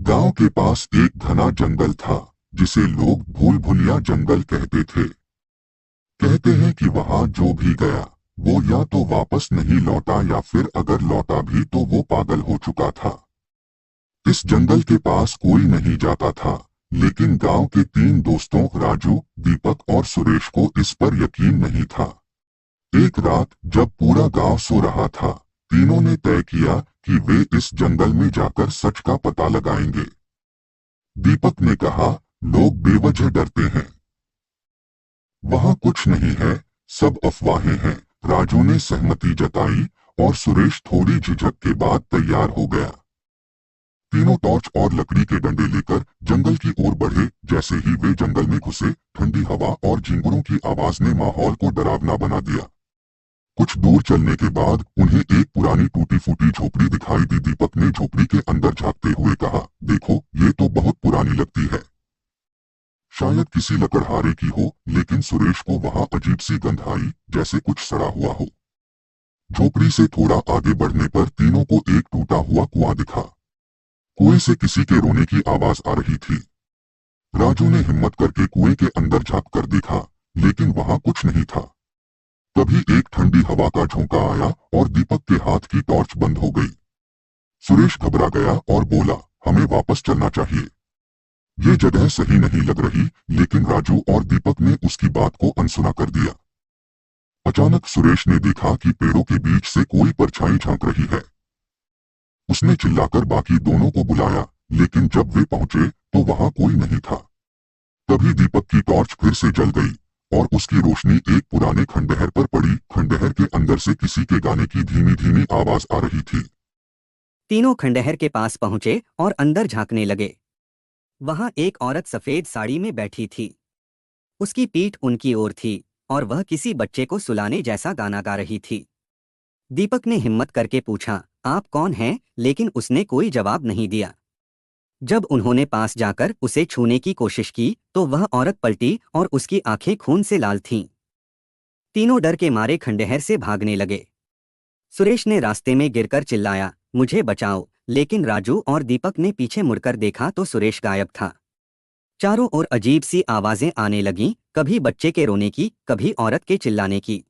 गांव के पास एक घना जंगल था जिसे लोग भूल भुलिया जंगल कहते थे। कहते हैं कि वहां जो भी गया वो या तो वापस नहीं लौटा या फिर अगर लौटा भी तो वो पागल हो चुका था। इस जंगल के पास कोई नहीं जाता था, लेकिन गांव के तीन दोस्तों राजू, दीपक और सुरेश को इस पर यकीन नहीं था। एक रात जब पूरा गांव सो रहा था, तीनों ने तय किया कि वे इस जंगल में जाकर सच का पता लगाएंगे। दीपक ने कहा, लोग बेवजह डरते हैं, वहां कुछ नहीं है, सब अफवाहें हैं। राजू ने सहमति जताई और सुरेश थोड़ी झिझक के बाद तैयार हो गया। तीनों टॉर्च और लकड़ी के डंडे लेकर जंगल की ओर बढ़े। जैसे ही वे जंगल में घुसे, ठंडी हवा और झिंगुरों की आवाज ने माहौल को डरावना बना दिया। कुछ दूर चलने के बाद उन्हें एक पुरानी टूटी फूटी झोपड़ी दिखाई दी। दीपक ने झोपड़ी के अंदर झांकते हुए कहा, देखो ये तो बहुत पुरानी लगती है, शायद किसी लकड़हारे की हो। लेकिन सुरेश को वहां अजीब सी गंध आई, जैसे कुछ सड़ा हुआ हो। झोपड़ी से थोड़ा आगे बढ़ने पर तीनों को एक टूटा हुआ कुआं दिखा। कुएं से किसी के रोने की आवाज आ रही थी। राजू ने हिम्मत करके कुएं के अंदर झांक कर देखा, लेकिन वहां कुछ नहीं था। तभी एक ठंडी हवा का झोंका आया और दीपक के हाथ की टॉर्च बंद हो गई। सुरेश घबरा गया और बोला, हमें वापस चलना चाहिए, ये जगह सही नहीं लग रही। लेकिन राजू और दीपक ने उसकी बात को अनसुना कर दिया। अचानक सुरेश ने देखा कि पेड़ों के बीच से कोई परछाई झांक रही है। उसने चिल्लाकर बाकी दोनों को बुलाया, लेकिन जब वे पहुंचे तो वहां कोई नहीं था। तभी दीपक की टॉर्च फिर से जल गई और उसकी रोशनी एक पुराने खंडहर पर पड़ी। खंडहर के अंदर से किसी के गाने की धीमी धीमी आवाज आ रही थी। तीनों खंडहर के पास पहुंचे और अंदर झांकने लगे। वहां एक औरत सफेद साड़ी में बैठी थी। उसकी पीठ उनकी ओर थी और वह किसी बच्चे को सुलाने जैसा गाना गा रही थी। दीपक ने हिम्मत करके पूछा, आप कौन हैं? लेकिन उसने कोई जवाब नहीं दिया। जब उन्होंने पास जाकर उसे छूने की कोशिश की तो वह औरत पलटी और उसकी आंखें खून से लाल थीं। तीनों डर के मारे खंडहर से भागने लगे। सुरेश ने रास्ते में गिरकर चिल्लाया, मुझे बचाओ। लेकिन राजू और दीपक ने पीछे मुड़कर देखा तो सुरेश गायब था। चारों ओर अजीब सी आवाजें आने लगीं, कभी बच्चे के रोने की, कभी औरत के चिल्लाने की।